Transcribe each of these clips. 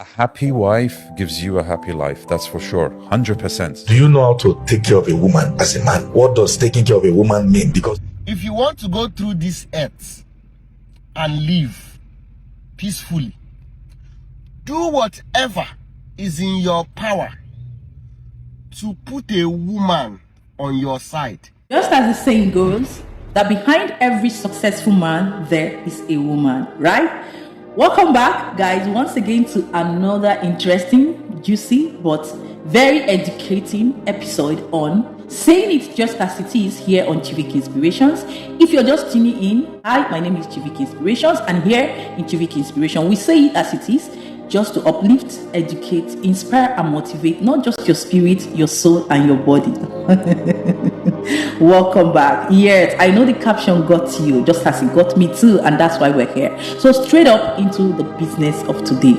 A happy wife gives you a happy life. That's for sure. 100%. Do you know how to take care of a woman as a man? What does taking care of a woman mean? Because if you want to go through this earth and live peacefully, do whatever is in your power to put a woman on your side. Just as the saying goes, that behind every successful man, there is a woman, right? Welcome back, guys, once again to another interesting, juicy, but very educating episode on saying it just as it is here on Chivik Inspirations. If you're just tuning in, hi, my name is Chivik Inspirations, and here in Chivik Inspiration, we say it as it is, just to uplift, educate, inspire, and motivate not just your spirit, your soul, and your body. Welcome back. Yes, I know the caption got you just as it got me too, and that's why we're here. So straight up into the business of today.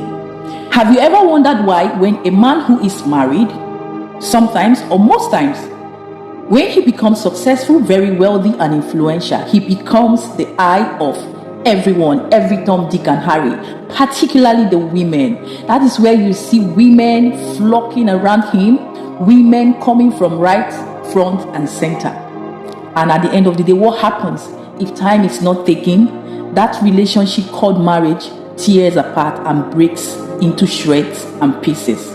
Have you ever wondered why when a man who is married, sometimes or most times, when he becomes successful, very wealthy and influential, he becomes the eye of everyone, every Tom, Dick and Harry, particularly the women. That is where you see women flocking around him, women coming from right, front and center. And at the end of the day, what happens if time is not taken? That relationship called marriage tears apart and breaks into shreds and pieces.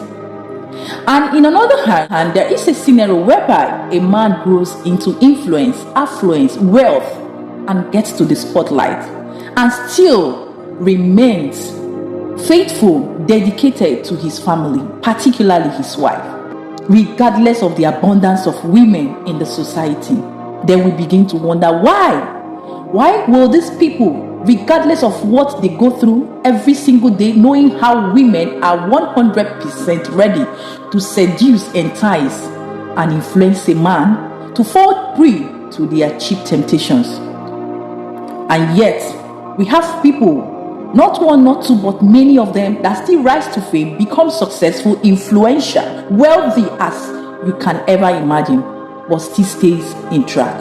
And in another hand, there is a scenario whereby a man grows into influence, affluence, wealth, and gets to the spotlight, and still remains faithful, dedicated to his family, particularly his wife. Regardless of the abundance of women in the society, then we begin to wonder why. Why will these people, regardless of what they go through every single day, knowing how women are 100% ready to seduce, entice, and influence a man to fall prey to their cheap temptations? And yet, we have people, not one, not two, but many of them that still rise to fame, become successful, influential, wealthy as you can ever imagine, but still stays in track.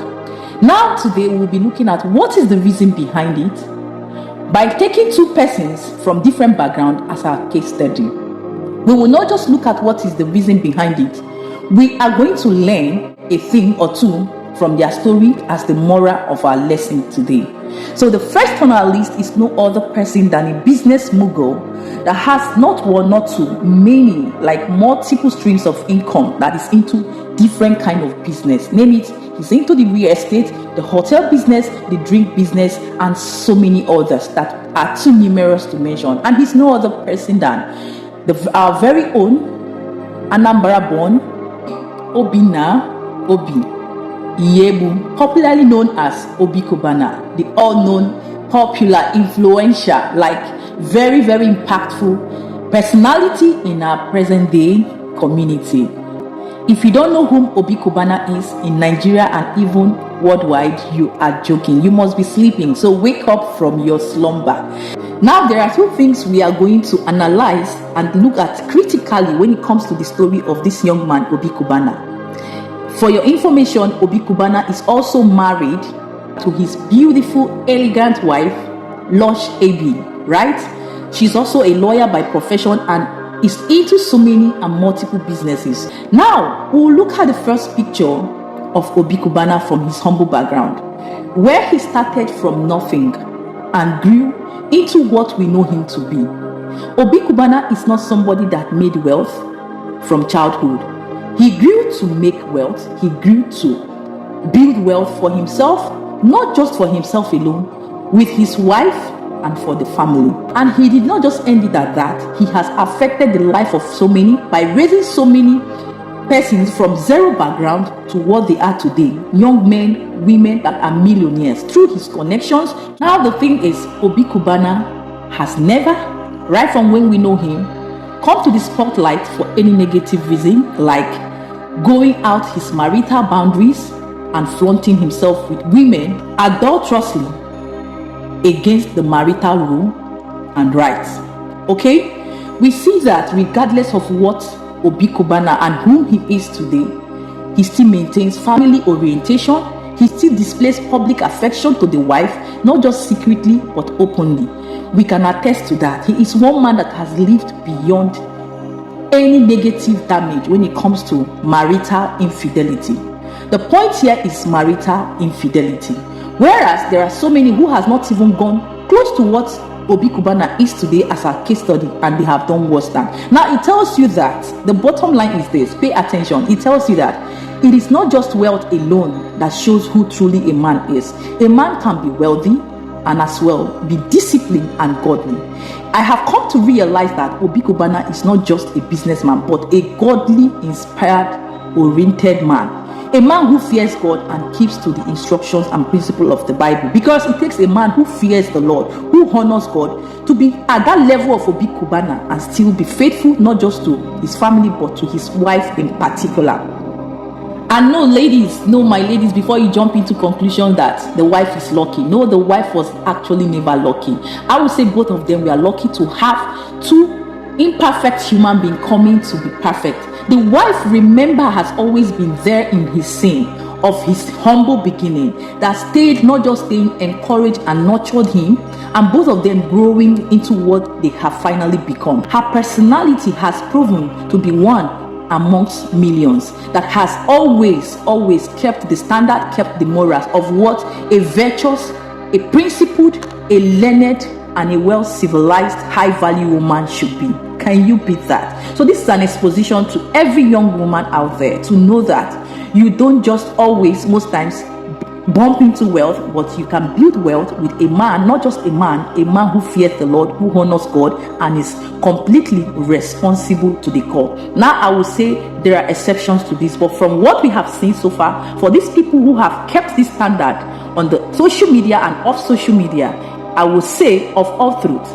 Now today we'll be looking at what is the reason behind it by taking two persons from different backgrounds as our case study. We will not just look at what is the reason behind it. We are going to learn a thing or two from their story as the moral of our lesson today. So the first on our list is no other person than a business mogul that has not one, not two, many, like multiple streams of income that is into different kind of business. Name it, he's into the real estate, the hotel business, the drink business, and so many others that are too numerous to mention. And he's no other person than our very own Anambra born Obi Yebu, popularly known as Obi Cubana, the all-known, popular, influential, like very, very impactful personality in our present-day community. If you don't know whom Obi Cubana is in Nigeria and even worldwide, you are joking. You must be sleeping. So wake up from your slumber. Now, there are two things we are going to analyze and look at critically when it comes to the story of this young man, Obi Cubana. For your information, Obi Cubana is also married to his beautiful, elegant wife, Lush Abi, right? She's also a lawyer by profession and is into so many and multiple businesses. Now, we'll look at the first picture of Obi Cubana from his humble background, where he started from nothing and grew into what we know him to be. Obi Cubana is not somebody that made wealth from childhood. He grew to make wealth. He grew to build wealth for himself, not just for himself alone, with his wife and for the family. And he did not just end it at that. He has affected the life of so many by raising so many persons from zero background to what they are today. Young men, women that are millionaires through his connections. Now the thing is, Obi Cubana has never, right from when we know him, come to the spotlight for any negative reason, like going out his marital boundaries and flaunting himself with women adulterously against the marital rule and rights. Okay? We see that regardless of what Obi Cubana and whom he is today, he still maintains family orientation. He still displays public affection to the wife, not just secretly but openly. we can attest to that. He is one man that has lived beyond any negative damage when it comes to marital infidelity. The point here is marital infidelity. Whereas there are so many who has not even gone close to what Obi Cubana is today as a case study, and they have done worse than. Now it tells you that the bottom line is this, pay attention. It tells you that it is not just wealth alone that shows who truly a man is. A man can be wealthy and as well be disciplined and godly. I have come to realize that Obi Cubana is not just a businessman, but a godly, inspired, oriented man. A man who fears God and keeps to the instructions and principles of the Bible. Because it takes a man who fears the Lord, who honors God, to be at that level of Obi Cubana and still be faithful, not just to his family, but to his wife in particular. And no, ladies, no, my ladies, before you jump into conclusion that the wife is lucky. No, the wife was actually never lucky. I would say both of them were lucky to have two imperfect human beings coming to be perfect. The wife, remember, has always been there in his sin of his humble beginning, that stayed, not just staying, encouraged and nurtured him, and both of them growing into what they have finally become. Her personality has proven to be one amongst millions that has always kept the standard, kept the morals of what a virtuous, a principled, a learned, and a well-civilized, high-value woman should be. Can you beat that? So this is an exposition to every young woman out there to know that you don't just always, most times, bump into wealth, but you can build wealth with a man, not just a man who fears the Lord, who honors God, and is completely responsible to the core. Now, I will say there are exceptions to this, but from what we have seen so far, for these people who have kept this standard on the social media and off social media, I will say of all truth,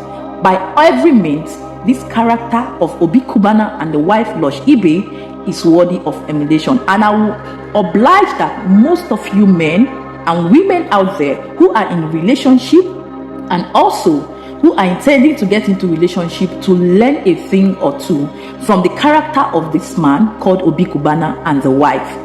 by every means, this character of Obi Cubana and the wife Lush Ibe is worthy of emulation. And I will oblige that most of you men and women out there who are in relationship and also who are intending to get into relationship to learn a thing or two from the character of this man called Obi Cubana and the wife.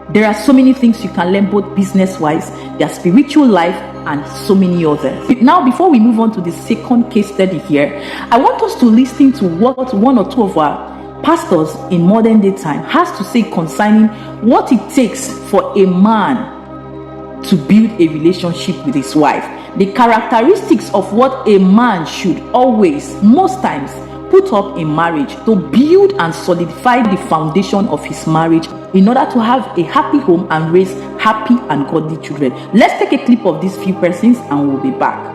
There are so many things you can learn, both business-wise, their spiritual life, and so many others. Now, before we move on to the second case study here, I want us to listen to what one or two of our pastors in modern day time has to say concerning what it takes for a man to build a relationship with his wife. The characteristics of what a man should always, most times, put up in marriage to build and solidify the foundation of his marriage in order to have a happy home and raise happy and godly children. Let's take a clip of these few persons and we'll be back.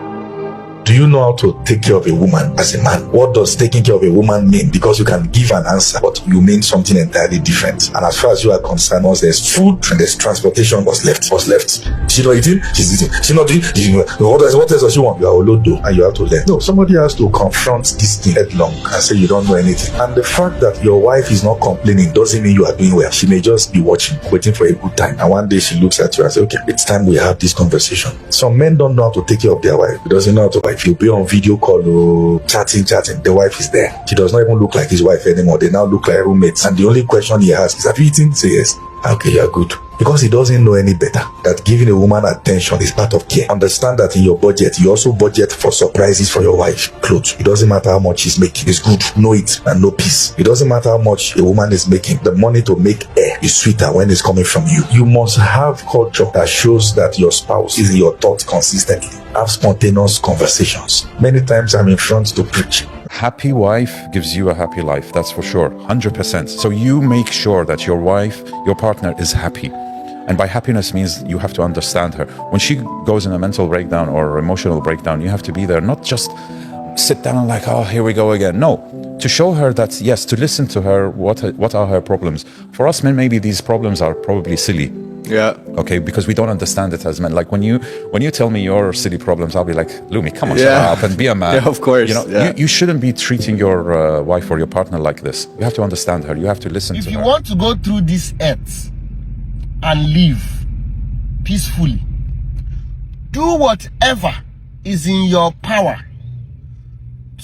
Do you know how to take care of a woman as a man? What does taking care of a woman mean? Because you can give an answer, but you mean something entirely different. And as far as you are concerned, once there's food and there's transportation, what's left? She's not eating, she's eating. She's not eating. What else does she want? You are Olodo and you have to learn. No, somebody has to confront this thing headlong and say you don't know anything. And the fact that your wife is not complaining doesn't mean you are doing well. She may just be watching, waiting for a good time. And one day she looks at you and says, okay, it's time we have this conversation. Some men don't know how to take care of their wife. He doesn't know how to. If you be on video call, chatting, the wife is there. She does not even look like his wife anymore. They now look like roommates. And the only question he asks is, have you eaten? Say yes. Okay, you're good. Because he doesn't know any better that giving a woman attention is part of care. Understand that in your budget, you also budget for surprises for your wife. Clothes. It doesn't matter how much she's making. It's good. Know it and know peace. It doesn't matter how much a woman is making. The money to make air is sweeter when it's coming from you. You must have culture that shows that your spouse is in your thoughts consistently. Have spontaneous conversations. Many times I'm in front to preach. Happy wife gives you a happy life, that's for sure, 100%. So you make sure that your wife, your partner is happy. And by happiness means you have to understand her. When she goes in a mental breakdown or emotional breakdown, you have to be there, not just sit down like, oh, here we go again. No, to show her that, yes, to listen to her, what are her problems. For us men, maybe these problems are probably silly. Yeah. Okay, because we don't understand it as men. Like when you tell me your silly problems, I'll be like, Lumi, come on, shut up and be a man. Yeah, of course. You know, you shouldn't be treating your wife or your partner like this. You have to understand her. You have to listen to her. If you want to go through this earth and live peacefully, do whatever is in your power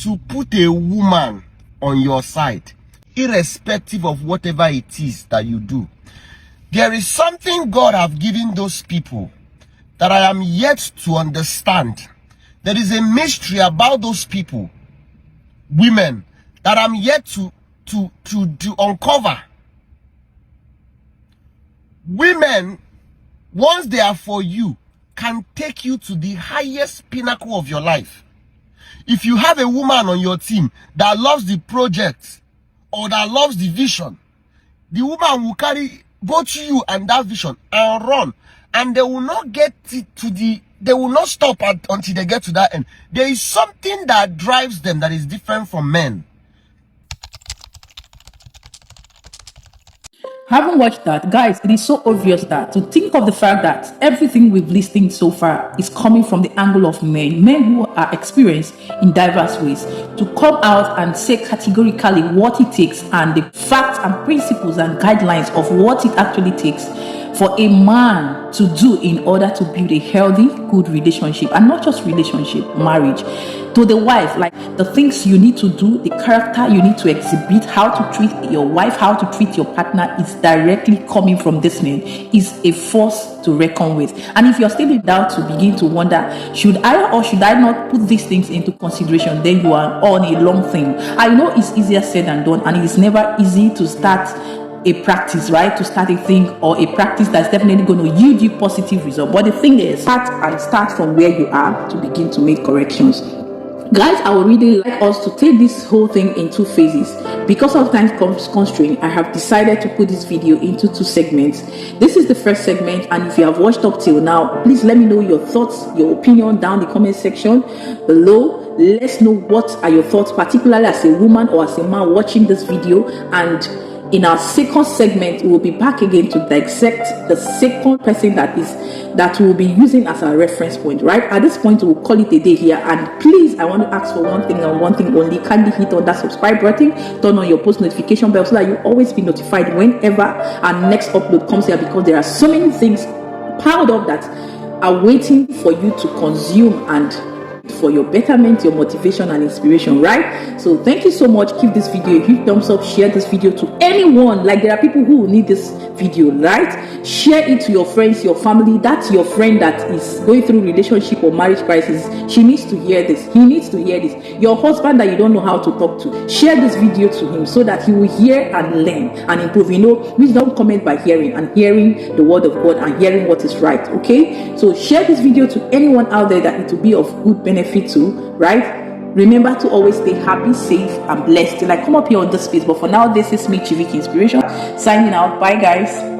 to put a woman on your side, irrespective of whatever it is that you do. There is something God have given those people that I am yet to understand. There is a mystery about those people, women, that I'm yet to uncover. Women, once they are for you, can take you to the highest pinnacle of your life. If you have a woman on your team that loves the project or that loves the vision, the woman will carry both you and that vision and run, and they will not get they will not stop until they get to that end. There is something that drives them that is different from men. Haven't watched that, guys. It is so obvious that to think of the fact that everything we've listened so far is coming from the angle of men who are experienced in diverse ways, to come out and say categorically what it takes and the facts and principles and guidelines of what it actually takes for a man to do in order to build a healthy, good relationship, and not just relationship, marriage. To the wife, like the things you need to do, the character you need to exhibit, how to treat your wife, how to treat your partner is directly coming from this man, is a force to reckon with. And if you're still in doubt to begin to wonder, should I or should I not put these things into consideration, then you are on a long thing. I know it's easier said than done, and it is never easy to start a practice, right? To start a thing or a practice that's definitely going to yield you positive result. But the thing is, start from where you are to begin to make corrections. Guys, I would really like us to take this whole thing in 2 phases. Because of time constraint, I have decided to put this video into 2 segments. This is the first segment, and if you have watched up till now, please let me know your thoughts, your opinion down the comment section below. Let's know what are your thoughts, particularly as a woman or as a man watching this video. And in our second segment, we will be back again to dissect the second person that we will be using as our reference point, right? At this point, we'll call it a day here. And please, I want to ask for one thing and one thing only. Kindly hit on that subscribe button, turn on your post notification bell so that you always be notified whenever our next upload comes here, because there are so many things piled up that are waiting for you to consume and for your betterment, your motivation and inspiration, right? So thank you so much. Give this video a huge thumbs up, share this video to anyone. Like, there are people who will need this video, right? Share it to your friends, your family. That's your friend that is going through relationship or marriage crisis. She needs to hear this, he needs to hear this. Your husband that you don't know how to talk to, share this video to him so that he will hear and learn and improve. You know, wisdom comes by hearing, and hearing the word of God and hearing what is right. Okay, so share this video to anyone out there that it will be of good benefit to, right? Remember to always stay happy, safe and blessed till I come up here on this space. But for now, this is me, Chivik Inspiration, signing out. Bye guys.